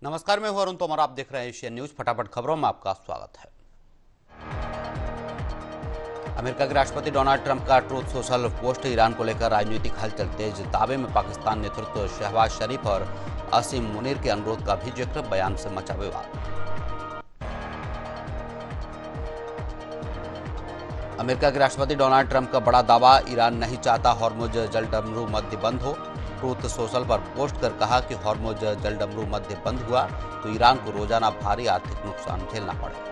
नमस्कार, मैं हूं अरुण तोमर। आप देख रहे हैं एशियन न्यूज। फटाफट खबरों में आपका स्वागत है। अमेरिका के राष्ट्रपति डोनाल्ड ट्रंप का ट्रूथ सोशल पोस्ट ईरान को लेकर राजनीतिक हलचल तेज। दावे में पाकिस्तान नेतृत्व शहबाज शरीफ और असीम मुनीर के अनुरोध का भी जिक्र। बयान से मचा विवाद। अमेरिका के राष्ट्रपति डोनाल्ड ट्रंप का बड़ा दावा, ईरान नहीं चाहता हॉर्मुज जलडमरू मध्य बंद हो। ट्रूथ सोशल पर पोस्ट कर कहा कि हॉर्मुज जलडमरू मध्य बंद हुआ तो ईरान को रोजाना भारी आर्थिक नुकसान झेलना पड़ेगा।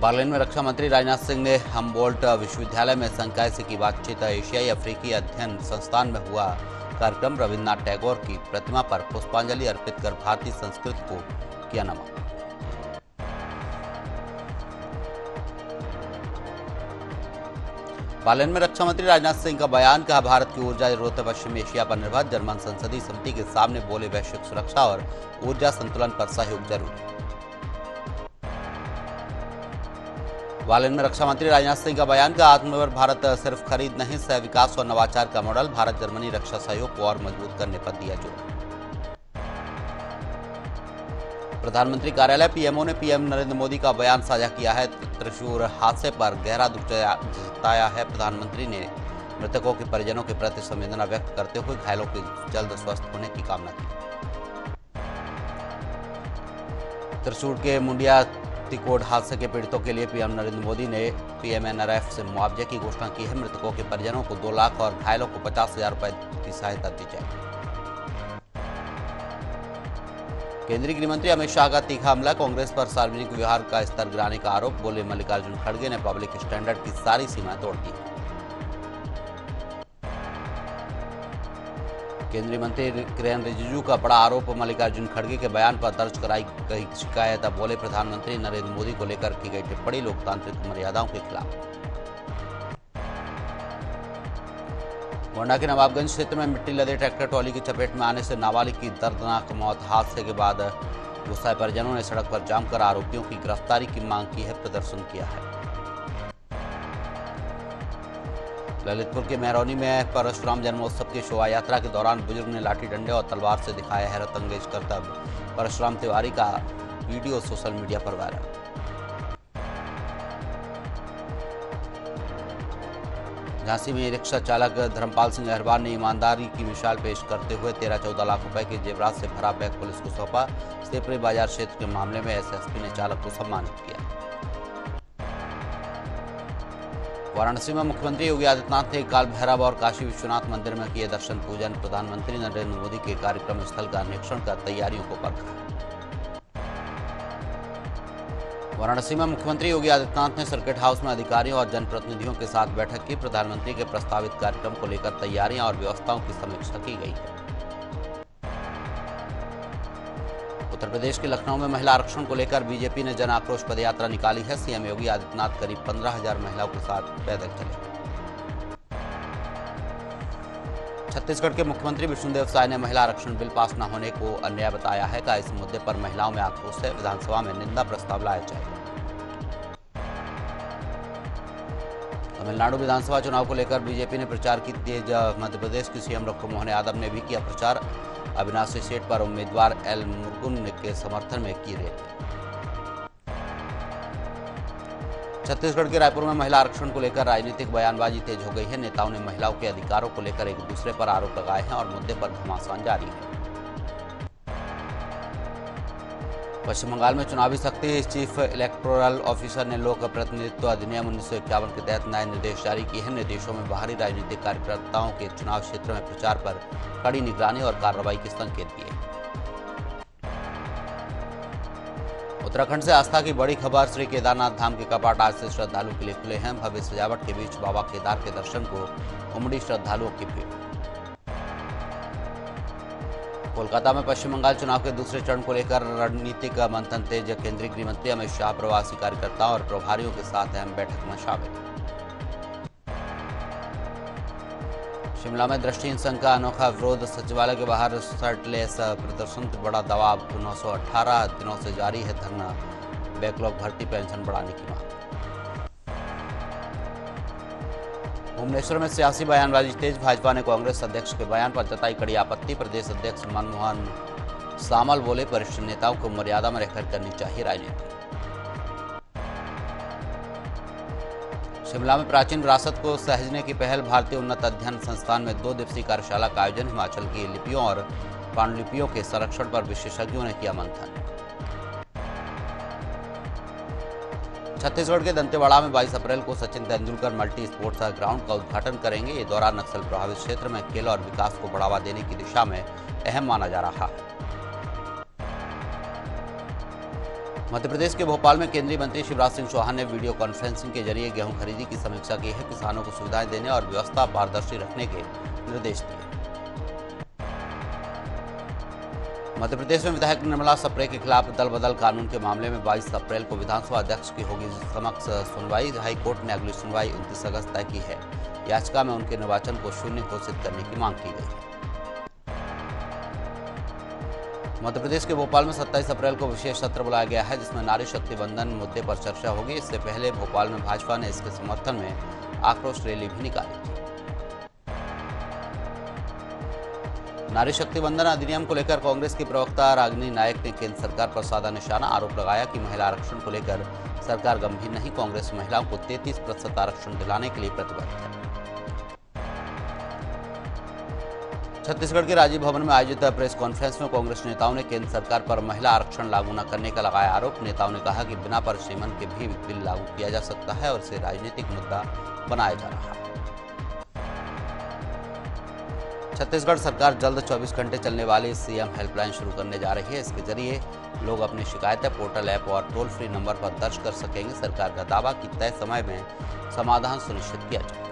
बर्लिन में रक्षा मंत्री राजनाथ सिंह ने हमबोल्ट विश्वविद्यालय में संकाय से की बातचीत। एशियाई अफ्रीकी अध्ययन संस्थान में हुआ कार्यक्रम। रविन्द्रनाथ टैगोर की प्रतिमा पर पुष्पांजलि अर्पित कर भारतीय संस्कृति को किया नमन। बर्लिन में रक्षा मंत्री राजनाथ सिंह का बयान, कहा भारत की ऊर्जा जरूरतें पश्चिमी एशिया पर निर्भर। जर्मन संसदीय समिति के सामने बोले, वैश्विक सुरक्षा और ऊर्जा संतुलन पर सहयोग जरूरी। बर्लिन में रक्षा मंत्री राजनाथ सिंह का बयान, का आत्मनिर्भर भारत सिर्फ खरीद नहीं, सह विकास और नवाचार का मॉडल। भारत जर्मनी रक्षा सहयोग को और मजबूत करने पर दिया जोर। प्रधानमंत्री कार्यालय पीएमओ ने पीएम नरेंद्र मोदी का बयान साझा किया है। त्रिशूर हादसे पर गहरा दुख जताया है। प्रधानमंत्री ने मृतकों के परिजनों के प्रति संवेदना व्यक्त करते हुए घायलों के जल्द स्वस्थ होने की कामना की। त्रिशूर के मुंडिया तिकोड़ हादसे के पीड़ितों के लिए पीएम नरेंद्र मोदी ने पीएमएनआरएफ से मुआवजे की घोषणा की है। मृतकों के परिजनों को 2 लाख और घायलों को 50,000 रुपए की सहायता दी जाएगी। केंद्रीय गृह मंत्री अमित शाह का तीखा हमला, कांग्रेस पर सार्वजनिक व्यवहार का स्तर गिराने का आरोप। बोले, मल्लिकार्जुन खड़गे ने पब्लिक स्टैंडर्ड की सारी सीमाएं तोड़ दी। केंद्रीय मंत्री किरेन रिजिजू का बड़ा आरोप, मल्लिकार्जुन खड़गे के बयान पर दर्ज कराई गई शिकायत। बोले, प्रधानमंत्री नरेंद्र मोदी को लेकर की गई टिप्पणी लोकतांत्रिक मर्यादाओं के खिलाफ। गोंडा के नवाबगंज क्षेत्र में मिट्टी लदे ट्रैक्टर ट्रॉली की चपेट में आने से नाबालिग की दर्दनाक मौत। हादसे के बाद गुस्साए परिजनों ने सड़क पर जाम कर आरोपियों की गिरफ्तारी की मांग की है, प्रदर्शन किया है। ललितपुर के मेहरौनी में परशुराम जन्मोत्सव की शोभा यात्रा के दौरान बुजुर्ग ने लाठी डंडे और तलवार से दिखाया हैरत अंगेज करतब। परशुराम तिवारी का वीडियो सोशल मीडिया पर वायरल। झांसी में रिक्शा चालक धर्मपाल सिंह अहरवार ने ईमानदारी की मिसाल पेश करते हुए 13-14 लाख रुपए के जेवरात से भरा बैग पुलिस को सौंपा। सेपरी बाजार क्षेत्र के मामले में एसएसपी ने चालक को सम्मानित किया। वाराणसी में मुख्यमंत्री योगी आदित्यनाथ ने काल भैरव और काशी विश्वनाथ मंदिर में किए दर्शन पूजन। प्रधानमंत्री नरेंद्र मोदी के कार्यक्रम स्थल का निरीक्षण कर तैयारियों को परखा। वाराणसी में मुख्यमंत्री योगी आदित्यनाथ ने सर्किट हाउस में अधिकारियों और जनप्रतिनिधियों के साथ बैठक की। प्रधानमंत्री के प्रस्तावित कार्यक्रम को लेकर तैयारियां और व्यवस्थाओं की समीक्षा की गई है। उत्तर प्रदेश के लखनऊ में महिला आरक्षण को लेकर बीजेपी ने जन आक्रोश पदयात्रा निकाली है। सीएम योगी आदित्यनाथ करीब 15,000 महिलाओं के साथ पैदल चले। छत्तीसगढ़ के मुख्यमंत्री विष्णुदेव साय ने महिला आरक्षण बिल पास न होने को अन्याय बताया है। का इस मुद्दे पर महिलाओं में आक्रोश है, विधानसभा में निंदा प्रस्ताव लाया जाएगा। तमिलनाडु विधानसभा चुनाव को लेकर बीजेपी ने प्रचार की तेज। मध्य प्रदेश की सीएम डॉक्टर मोहन यादव ने भी किया प्रचार। अविनाशी सीट पर उम्मीदवार एल मुरुगन के समर्थन में की रैली। छत्तीसगढ़ के रायपुर में महिला आरक्षण को लेकर राजनीतिक बयानबाजी तेज हो गई है। नेताओं ने महिलाओं के अधिकारों को लेकर एक दूसरे पर आरोप लगाए हैं और मुद्दे पर घमासान जारी है। पश्चिम बंगाल में चुनावी सख्ती, चीफ इलेक्टोरल ऑफिसर ने लोक प्रतिनिधित्व अधिनियम 1951 के तहत नए निर्देश जारी किए हैं। निर्देशों में बाहरी राजनीतिक कार्यकर्ताओं के चुनाव क्षेत्र में प्रचार पर कड़ी निगरानी और कार्रवाई के संकेत दिए। उत्तराखंड से आस्था की बड़ी खबर, श्री केदारनाथ धाम के कपाट आज से श्रद्धालुओं के लिए खुले हैं। भव्य सजावट के बीच बाबा केदार के दर्शन को उमड़ी श्रद्धालुओं की भीड़। कोलकाता में पश्चिम बंगाल चुनाव के दूसरे चरण को लेकर रणनीतिक मंथन तेज। केंद्रीय गृह मंत्री अमित शाह प्रवासी कार्यकर्ताओं और प्रभारियों के साथ अहम बैठक में शामिल। शिमला में दृष्टिहीन संघ का अनोखा विरोध, सचिवालय के बाहर शर्टलेस प्रदर्शन, बड़ा दबाव। 918 दिनों से जारी है धरना, बैकलॉग भर्ती पेंशन बढ़ाने की मांग। भुवनेश्वर में सियासी बयानबाजी तेज। भाजपा ने कांग्रेस अध्यक्ष के बयान पर जताई कड़ी आपत्ति। प्रदेश अध्यक्ष मनमोहन सामल बोले, वरिष्ठ नेताओं को मर्यादा में रहकर करनी चाहिए राजनीति। शिमला में प्राचीन विरासत को सहेजने की पहल। भारतीय उन्नत अध्ययन संस्थान में 2 दिवसीय कार्यशाला का आयोजन। हिमाचल की लिपियों और पांडुलिपियों के संरक्षण पर विशेषज्ञों ने किया मंथन। छत्तीसगढ़ के दंतेवाड़ा में 22 अप्रैल को Sachin Tendulkar multi sports ground का उद्घाटन करेंगे। ये दौरा नक्सल प्रभावित क्षेत्र में खेल और विकास को बढ़ावा देने की दिशा में अहम माना जा रहा है। मध्य प्रदेश के भोपाल में केंद्रीय मंत्री शिवराज सिंह चौहान ने वीडियो कॉन्फ्रेंसिंग के जरिए गेहूं खरीदी की समीक्षा की है। किसानों को सुविधाएं देने और व्यवस्था पारदर्शी रखने के निर्देश दिए। मध्य प्रदेश में विधायक निर्मला सप्रे के खिलाफ दल बदल कानून के मामले में 22 अप्रैल को विधानसभा अध्यक्ष की होगी समक्ष सुनवाई। हाईकोर्ट ने अगली सुनवाई 29 अगस्त तय की है। याचिका में उनके निर्वाचन को शून्य घोषित करने की मांग की गई है। मध्य प्रदेश के भोपाल में 27 अप्रैल को विशेष सत्र बुलाया गया है, जिसमें नारी शक्ति बंधन मुद्दे पर चर्चा होगी। इससे पहले भोपाल में भाजपा ने इसके समर्थन में आक्रोश रैली भी निकाली थी। नारी शक्ति बंधन अधिनियम को लेकर कांग्रेस की प्रवक्ता रागिनी नायक ने केंद्र सरकार पर साधा निशाना। आरोप लगाया कि महिला आरक्षण को लेकर सरकार गंभीर नहीं। कांग्रेस महिलाओं को 33% आरक्षण दिलाने के लिए प्रतिबद्ध है। छत्तीसगढ़ के राजीव भवन में आयोजित प्रेस कॉन्फ्रेंस में कांग्रेस नेताओं ने केंद्र सरकार पर महिला आरक्षण लागू न करने का लगाया आरोप। नेताओं ने कहा कि बिना परिसीमन के भी बिल लागू किया जा सकता है और इसे राजनीतिक मुद्दा बनाया जा रहा है। छत्तीसगढ़ सरकार जल्द 24 घंटे चलने वाली सीएम हेल्पलाइन शुरू करने जा रही है। इसके जरिए लोग अपनी शिकायतें पोर्टल ऐप और टोल फ्री नंबर पर दर्ज कर सकेंगे। सरकार का दावा कि तय समय में समाधान सुनिश्चित किया जाएगा।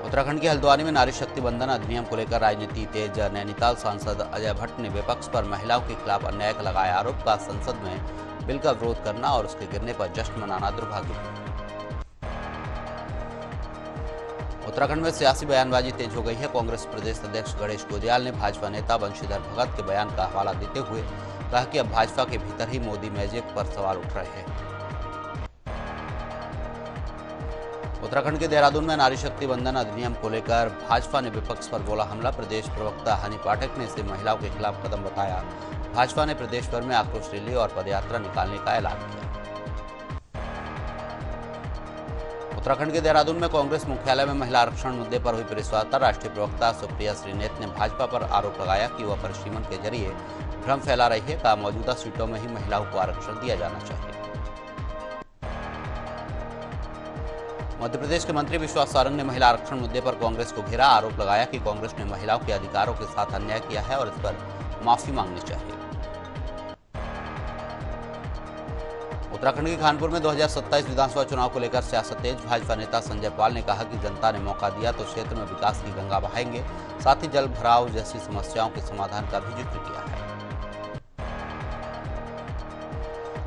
उत्तराखंड के हल्द्वानी में नारी शक्ति बंधन अधिनियम को लेकर राजनीति तेज। नैनीताल सांसद अजय भट्ट ने विपक्ष पर महिलाओं के खिलाफ अन्याय का लगाया आरोप। का संसद में बिल का विरोध करना और उसके गिरने पर जश्न मनाना दुर्भाग्यपूर्ण। उत्तराखंड में सियासी बयानबाजी तेज हो गई है। कांग्रेस प्रदेश अध्यक्ष गणेश गोदियाल ने भाजपा नेता बंशीधर भगत के बयान का हवाला देते हुए कहा कि अब भाजपा के भीतर ही मोदी मैजिक पर सवाल उठ रहे हैं। उत्तराखंड के देहरादून में नारी शक्ति बंधन अधिनियम को लेकर भाजपा ने विपक्ष पर बोला हमला। प्रदेश प्रवक्ता हनी पाठक ने इसे महिलाओं के खिलाफ कदम बताया। भाजपा ने प्रदेश भर में आक्रोश रैली और पदयात्रा निकालने का ऐलान किया। उत्तराखंड के देहरादून में कांग्रेस मुख्यालय में महिला आरक्षण मुद्दे पर हुई प्रेस वार्ता। राष्ट्रीय प्रवक्ता सुप्रिया श्रीनेत ने भाजपा पर आरोप लगाया कि वह परिसीमन के जरिए भ्रम फैला रही है। कहा मौजूदा सीटों में ही महिलाओं को आरक्षण दिया जाना चाहिए। मध्य प्रदेश के मंत्री विश्वास सारंग ने महिला आरक्षण मुद्दे पर कांग्रेस को घेरा। आरोप लगाया कि कांग्रेस ने महिलाओं के अधिकारों के साथ अन्याय किया है और इस पर माफी मांगनी चाहिए। उत्तराखंड के कानपुर में 2027 विधानसभा चुनाव को लेकर सियासत तेज। भाजपा नेता संजय पाल ने कहा कि जनता ने मौका दिया तो क्षेत्र में विकास की गंगा बहाएंगे। साथ ही जल भराव जैसी समस्याओं के समाधान का भी जिक्र किया है।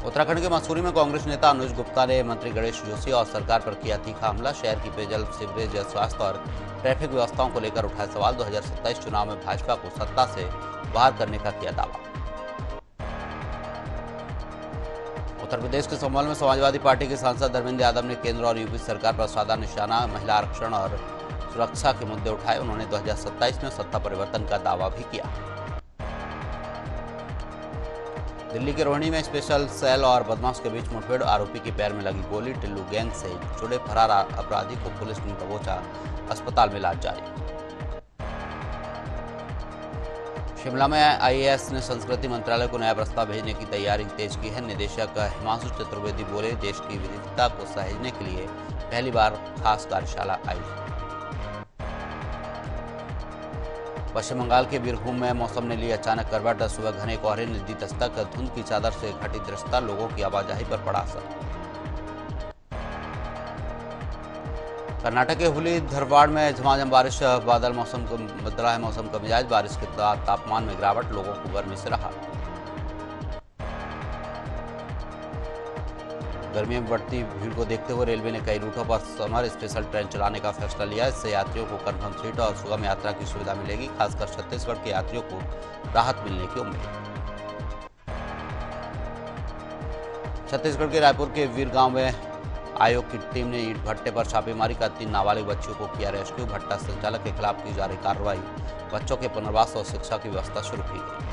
उत्तराखंड के मसूरी में कांग्रेस नेता अनुज गुप्ता ने मंत्री गणेश जोशी और सरकार पर किया तीखा हमला। शहर की पेयजल, सीवरेज, स्वास्थ्य और ट्रैफिक व्यवस्थाओं को लेकर उठाए सवाल। 2027 चुनाव में भाजपा को सत्ता से बाहर करने का किया दावा। उत्तर प्रदेश के संभल में समाजवादी पार्टी के सांसद धर्मेंद्र यादव ने केंद्र और यूपी सरकार पर साधा निशाना। महिला आरक्षण और सुरक्षा के मुद्दे उठाए। उन्होंने 2027 में सत्ता परिवर्तन का दावा भी किया। दिल्ली के रोहिणी में स्पेशल सेल और बदमाश के बीच मुठभेड़। आरोपी के पैर में लगी गोली। टिल्लू गैंग से जुड़े फरार अपराधी को पुलिस ने दबोचा। अस्पताल में इलाज जारी। शिमला में आईएएस ने संस्कृति मंत्रालय को नया प्रस्ताव भेजने की तैयारी तेज की है। निदेशक हिमांशु चतुर्वेदी बोले, देश की विविधता को सहेजने के लिए पहली बार खास कार्यशाला आयोजित। पश्चिम बंगाल के बीरभूम में मौसम ने ली अचानक करवट। सुबह घने कोहरे ने दी दस्तक। धुंध की चादर से घटी दृश्यता लोगों की आवाजाही पर पड़ा असर। कर्नाटक के हुली धारवाड़ में झमाझम बारिश। बादल मौसम को बदला है मौसम का मिजाज। बारिश के बाद तापमान में गिरावट। लोगों को गर्मी से राहत। गर्मी में बढ़ती भीड़ को देखते हुए रेलवे ने कई रूटों पर समर स्पेशल ट्रेन चलाने का फैसला लिया। इससे यात्रियों को कंफर्म सीट और सुगम यात्रा की सुविधा मिलेगी। खासकर छत्तीसगढ़ के यात्रियों को राहत मिलने की उम्मीद। छत्तीसगढ़ के रायपुर के वीर गांव में आयोग की टीम ने ईंट भट्टे पर छापेमारी कर 3 नाबालिग बच्चियों को किया रेस्क्यू। भट्टा संचालक के खिलाफ की जा रही कार्रवाई, बच्चों के पुनर्वास और शिक्षा की व्यवस्था शुरू की गई।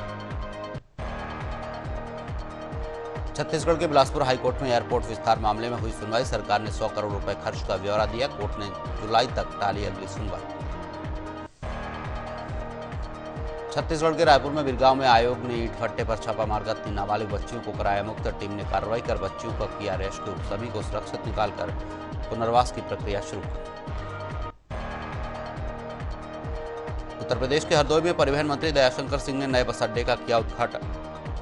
छत्तीसगढ़ के बिलासपुर हाईकोर्ट में एयरपोर्ट विस्तार मामले में हुई सुनवाई। सरकार ने 100 करोड़ रुपए खर्च का ब्यौरा दिया। कोर्ट ने जुलाई तक टाली अगली सुनवाई। छत्तीसगढ़ के रायपुर में बिरगांव में आयोग ने ईंट भट्टे पर छापा मारकर 3 नाबालिग बच्चियों को कराया मुक्त। टीम ने कार्रवाई कर बच्चियों का किया रेस्क्यू। सभी को सुरक्षित निकालकर पुनर्वास की प्रक्रिया शुरू की। उत्तर प्रदेश के हरदोई में परिवहन मंत्री दयाशंकर सिंह ने नए बस अड्डे का किया उद्घाटन।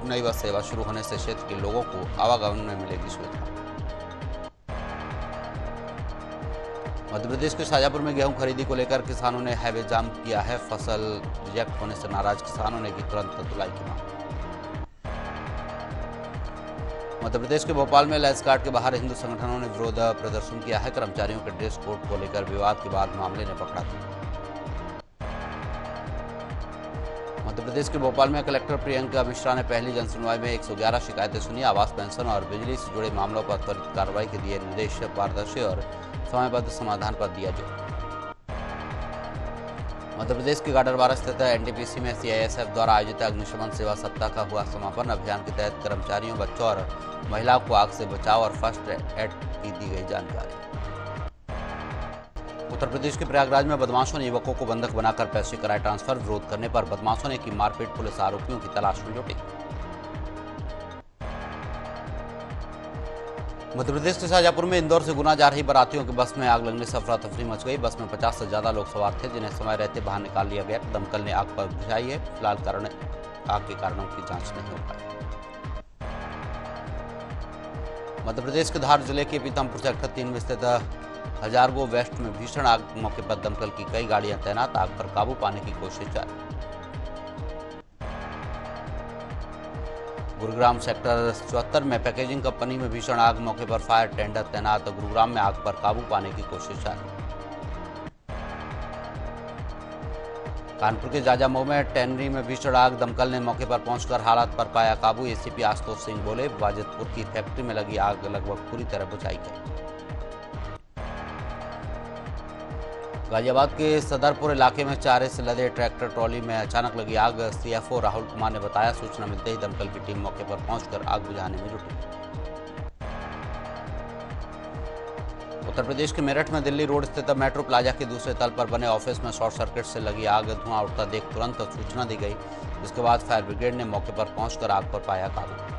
नई बस सेवा शुरू होने से क्षेत्र के लोगों को आवागमन में मिलेगी सुविधा। मध्य प्रदेश के शाजापुर में गेहूं खरीदी को लेकर किसानों ने हाईवे जाम किया है। फसल रिजेक्ट होने से नाराज किसानों ने की तुरंत धुलाई की मांग। मध्य प्रदेश के भोपाल में लेंस कार्ड के बाहर हिंदू संगठनों ने विरोध प्रदर्शन किया है। कर्मचारियों के ड्रेस कोड को लेकर विवाद के बाद मामले ने पकड़ा था। मध्य प्रदेश के भोपाल में कलेक्टर प्रियंका मिश्रा ने पहली जनसुनवाई में 111 शिकायतें सुनी। आवास, पेंशन और बिजली से जुड़े मामलों पर त्वरित कार्रवाई के दिए निर्देश। पारदर्शी और समयबद्ध समाधान पर दिया जोर। मध्य प्रदेश के गाडरवारा स्थित एनटीपीसी में सीआईएसएफ द्वारा आयोजित अग्निशमन सेवा सप्ताह का हुआ समापन। अभियान के तहत कर्मचारियों, बच्चों और महिलाओं को आग से बचाव और फर्स्ट एड की दी गई जानकारी। उत्तर प्रदेश के प्रयागराज में बदमाशों ने युवकों को बंधक बनाकर पैसे कराए ट्रांसफर। विरोध करने पर बदमाशों ने की मारपीट। पुलिस आरोपियों की तलाश में जुटी। मध्य प्रदेश के शाजापुर में इंदौर से गुना जा रही बारातियों की बस में आग लगने से अफरा तफरी मच गई। बस में 50 से ज्यादा लोग सवार थे, जिन्हें समय रहते बाहर निकाल लिया गया। दमकल ने आग पर बुझाई है। फिलहाल आग के कारणों की जांच नहीं हो पाई। मध्य प्रदेश के धार जिले के पीतमपुर सेक्टर 3 में स्थित हजारगो वेस्ट में भीषण आग। मौके पर दमकल की कई गाड़ियां तैनात। आग पर काबू पाने की कोशिश जारी। गुरुग्राम सेक्टर 74 में पैकेजिंग कंपनी में भीषण आग। मौके पर फायर टेंडर तैनात। गुरुग्राम में आग पर काबू पाने की कोशिश जारी। कानपुर के जाजामऊ में टैनरी में भीषण आग। दमकल ने मौके पर पहुंचकर हालात पर पाया काबू। एसीपी आशुतोष सिंह बोले, वाजिदपुर की फैक्ट्री में लगी आग लगभग पूरी तरह बुझाई गई। गाजियाबाद के सदरपुर इलाके में चारे से लदे ट्रैक्टर ट्रॉली में अचानक लगी आग। सीएफओ राहुल कुमार ने बताया, सूचना मिलते ही दमकल की टीम मौके पर पहुंचकर आग बुझाने में जुटी। उत्तर प्रदेश के मेरठ में दिल्ली रोड स्थित मेट्रो प्लाजा के दूसरे तल पर बने ऑफिस में शॉर्ट सर्किट से लगी आग। धुआं उठता देख तुरंत सूचना दी गई, जिसके बाद फायर ब्रिगेड ने मौके पर पहुंचकर आग पर पाया काबू।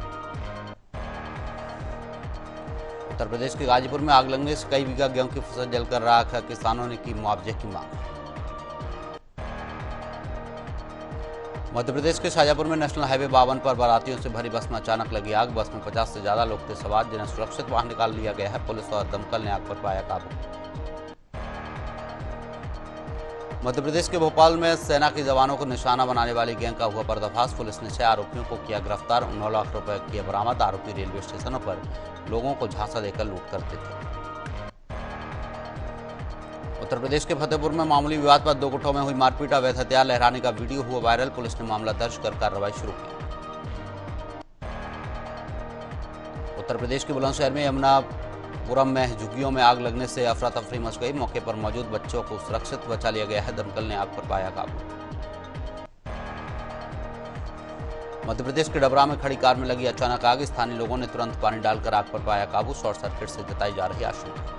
उत्तर प्रदेश के गाजीपुर में आग लगने से कई बीघा गेहूं की फसल जलकर राख। किसानों ने की मुआवजे की मांग। मध्य प्रदेश के शाजापुर में नेशनल हाईवे 52 पर बारातियों से भरी बस में अचानक लगी आग। बस में 50 से ज्यादा लोग थे सवार, जिन्हें सुरक्षित बाहर निकाल लिया गया है। पुलिस और दमकल ने आग पर पाया काबू। मध्य प्रदेश के भोपाल में सेना के जवानों को निशाना बनाने वाली गैंग का हुआ पर्दाफाश। पुलिस ने 6 आरोपियों को किया गिरफ्तार। 9 लाख रुपए किए बरामद। आरोपी रेलवे स्टेशनों पर लोगों को झांसा देकर लूट करते थे। उत्तर प्रदेश के फतेहपुर में मामूली विवाद पर 2 गुटों में हुई मारपीट। अवैध हथियार लहराने का वीडियो हुआ वायरल। पुलिस ने मामला दर्ज कर कार्रवाई शुरू की। उत्तर प्रदेश के बुलंदशहर में यमुनापुरम में झुग्गियों में आग लगने से अफरा तफरी मच गई। मौके पर मौजूद बच्चों को सुरक्षित बचा लिया गया है। दमकल ने आग पर पाया काबू। मध्य प्रदेश के डबरा में खड़ी कार में लगी अचानक आग। स्थानीय लोगों ने तुरंत पानी डालकर आग पर पाया काबू। शॉर्ट सर्किट से जताई जा रही आशंका।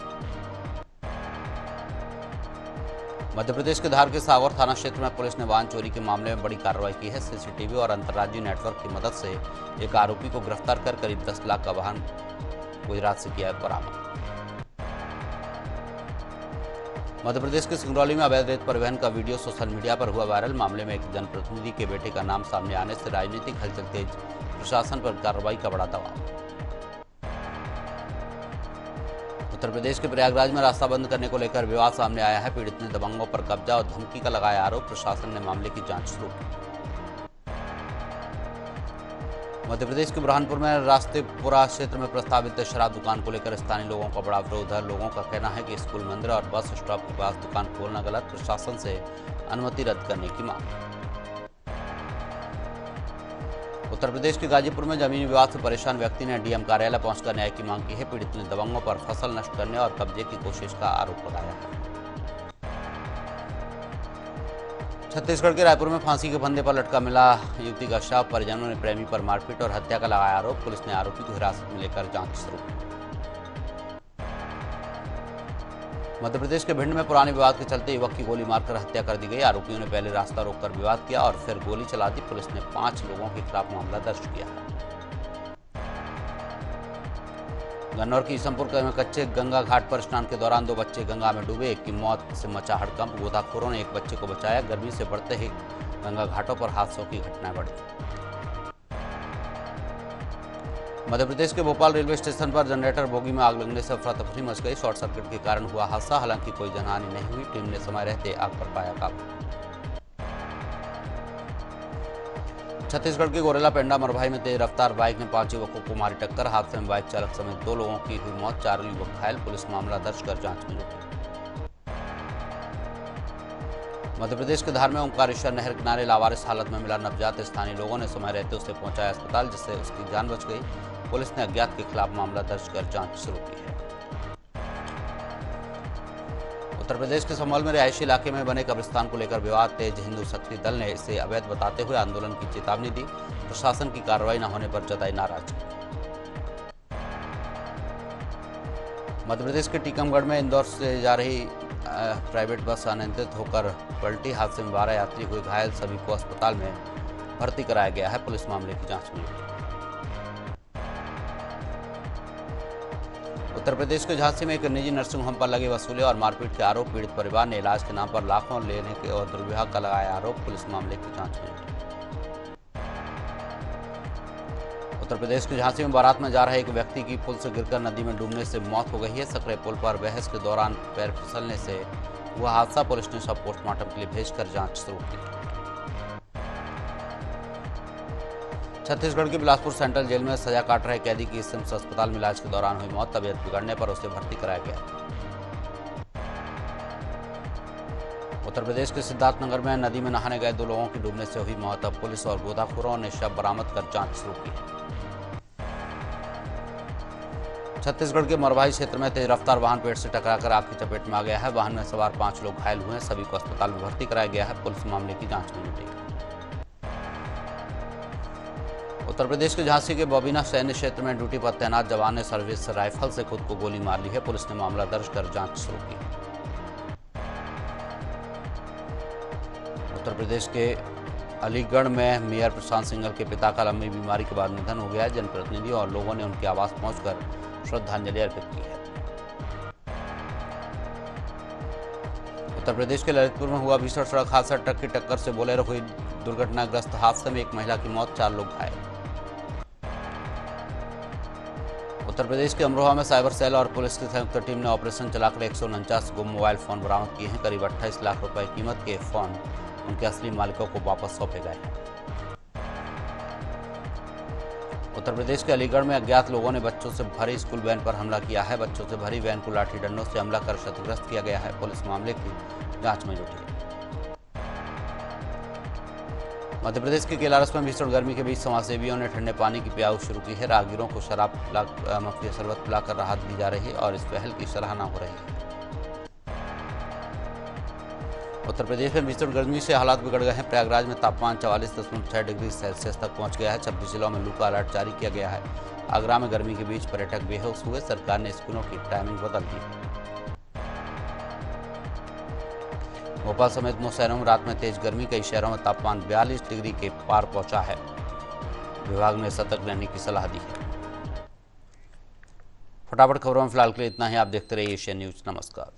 मध्य प्रदेश के धार के सागर थाना क्षेत्र में पुलिस ने वाहन चोरी के मामले में बड़ी कार्रवाई की है। सीसीटीवी और अंतर्राज्यीय नेटवर्क की मदद से एक आरोपी को गिरफ्तार कर करीब 10 लाख का वाहन गुजरात से किया बरामद। मध्य प्रदेश के सिंगरौली में अवैध रेत परिवहन का वीडियो सोशल मीडिया पर हुआ वायरल। मामले में एक जनप्रतिनिधि के बेटे का नाम सामने आने से राजनीतिक हलचल तेज। प्रशासन पर कार्रवाई का बड़ा दबाव। उत्तर प्रदेश के प्रयागराज में रास्ता बंद करने को लेकर विवाद सामने आया है। पीड़ित ने दबंगों पर कब्जा और धमकी का लगाया आरोप। प्रशासन ने मामले की जांच शुरू की। मध्य प्रदेश के बुरहानपुर में रास्तेपुरा क्षेत्र में प्रस्तावित शराब दुकान को लेकर स्थानीय लोगों का बड़ा विरोध है। लोगों का कहना है कि स्कूल, मंदिर और बस स्टॉप के पास दुकान खोलना गलत। प्रशासन से अनुमति रद्द करने की मांग। उत्तर उत्तर प्रदेश के गाजीपुर में जमीनी विवाद से परेशान व्यक्ति ने डीएम कार्यालय पहुंचकर न्याय की मांग की है। पीड़ित ने दबंगों पर फसल नष्ट करने और कब्जे की कोशिश का आरोप लगाया है। छत्तीसगढ़ के रायपुर में फांसी के फंदे पर लटका मिला युवती का शव। परिजनों ने प्रेमी पर मारपीट और हत्या का लगाया आरोप। पुलिस ने आरोपी को हिरासत में लेकर जांच शुरू की। मध्य प्रदेश के भिंड में पुराने विवाद के चलते युवक की गोली मारकर हत्या कर दी गई। आरोपियों ने पहले रास्ता रोककर विवाद किया और फिर गोली चला दी। पुलिस ने 5 लोगों के खिलाफ मामला दर्ज किया है। गन्नौर की ईसमपुर में कच्चे गंगा घाट पर स्नान के दौरान 2 बच्चे गंगा में डूबे। एक की मौत से मचा हड़कंप। गोताखोरों ने एक बच्चे को बचाया। गर्मी से बढ़ते ही गंगा घाटों पर हादसों की घटनाएं बढ़ी। मध्य प्रदेश के भोपाल रेलवे स्टेशन पर जनरेटर बोगी में आग लगने से अफरा तफरी मच गई। शॉर्ट सर्किट के कारण हुआ हादसा। हालांकि कोई जनहानि नहीं हुई। टीम ने समय रहते आग पर पाया काबू। छत्तीसगढ़ के गोरेला पेंडा मरभाई में तेज रफ्तार बाइक ने 5 युवकों को मारी टक्कर। हादसे में बाइक चालक समेत 2 लोगों की हुई मौत। 4 युवक घायल। पुलिस मामला दर्ज कर जांच में जुटी। मध्य प्रदेश के धार में ओंकारेश्वर नहर किनारे लावारिस हालत में मिला नवजात। स्थानीय लोगों ने समय रहते उसे पहुंचाया अस्पताल, जिससे उसकी जान बच गई। पुलिस ने अज्ञात के खिलाफ मामला दर्ज कर जांच शुरू की है। उत्तर प्रदेश के संभल में रिहायशी इलाके में बने कब्रिस्तान को लेकर विवाद तेज। हिंदू शक्ति दल ने इसे अवैध बताते हुए आंदोलन की चेतावनी दी। प्रशासन की कार्रवाई न होने पर जताई नाराजगी। मध्य प्रदेश के टीकमगढ़ में इंदौर से जा रही प्राइवेट बस अनियंत्रित होकर पलटी। हादसे में 12 यात्री हुए घायल। सभी को अस्पताल में भर्ती कराया गया है। पुलिस मामले की जांच में जुटी। उत्तर प्रदेश के झांसी में एक निजी नर्सिंग होम पर लगे वसूले और मारपीट के आरोप। पीड़ित परिवार ने इलाज के नाम पर लाखों लेने के और दुर्व्यवहार का लगाया आरोप। पुलिस मामले की जांच में जुटी। उत्तर प्रदेश के झांसी में बारात में जा रहे एक व्यक्ति की पुल से गिरकर नदी में डूबने से मौत हो गई है। सकरे पुल पर बहस के दौरान पैर फिसलने से हुआ हादसा। पुलिस ने शव पोस्टमार्टम के लिए भेजकर जांच शुरू की। छत्तीसगढ़ के बिलासपुर सेंट्रल जेल में सजा काट रहे कैदी की सिम्स अस्पताल में इलाज के दौरान हुई मौत। तबीयत बिगड़ने पर उसे भर्ती कराया गया। उत्तर प्रदेश के सिद्धार्थनगर में नदी में नहाने गए 2 लोगों की डूबने से हुई मौत। अब पुलिस और गोताखोरों ने शव बरामद कर जांच शुरू की है। छत्तीसगढ़ के मरवाही क्षेत्र में तेज रफ्तार वाहन पेड़ से टकराकर आग की चपेट में आ गया है। वाहन में सवार 5 लोग घायल हुए हैं। सभी को अस्पताल में भर्ती कराया गया है। पुलिस मामले की जांच में जुटी। उत्तर प्रदेश के झांसी के बॉबीना सैन्य क्षेत्र में ड्यूटी पर तैनात जवान ने सर्विस राइफल से खुद को गोली मार ली है। पुलिस ने मामला दर्ज कर जांच शुरू की। उत्तर प्रदेश के अलीगढ़ में मेयर प्रशांत सिंघल के पिता का लंबी बीमारी के बाद निधन हो गया। जनप्रतिनिधियों और लोगों ने उनके आवास पहुंचकर श्रद्धांजलि अर्पित की है। उत्तर प्रदेश के ललितपुर में हुआ भीषण सड़क हादसा। ट्रक की टक्कर से बोलेरो हुई दुर्घटनाग्रस्त हादसे में एक महिला की मौत, 4 लोग घायल। उत्तर प्रदेश के अमरोहा में साइबर सेल और पुलिस की संयुक्त टीम ने ऑपरेशन चलाकर 149 गुम मोबाइल फोन बरामद किए हैं। करीब 28 लाख रुपए कीमत के फोन उनके असली मालिकों को वापस सौंपे गए हैं। उत्तर प्रदेश के अलीगढ़ में अज्ञात लोगों ने बच्चों से भरी स्कूल वैन पर हमला किया है। बच्चों से भरी वैन को लाठी डंडों से हमला कर क्षतिग्रस्त किया गया है। पुलिस मामले की जांच में जुटी है। मध्य प्रदेश के केलारस में भीषण गर्मी के बीच समाजसेवियों ने ठंडे पानी की पियाऊ शुरू की है। राहगीरों को शरबत पिलाकर राहत दी जा रही है और इस पहल की सराहना हो रही है। उत्तर प्रदेश में भीषण गर्मी से हालात बिगड़ गए हैं। प्रयागराज में तापमान 44.6 डिग्री सेल्सियस तक पहुंच गया है। 26 जिलों में लू का अलर्ट जारी किया गया है। आगरा में गर्मी के बीच पर्यटक बेहोश हुए। सरकार ने स्कूलों की टाइमिंग बदल दी। भोपाल समेत 9 शहरों में रात में तेज गर्मी। कई शहरों में तापमान 42 डिग्री के पार पहुंचा है। विभाग ने सतर्क रहने की सलाह दी है। फटाफट खबरों में फिलहाल के लिए इतना ही। आप देखते रहिए एशियन न्यूज। नमस्कार।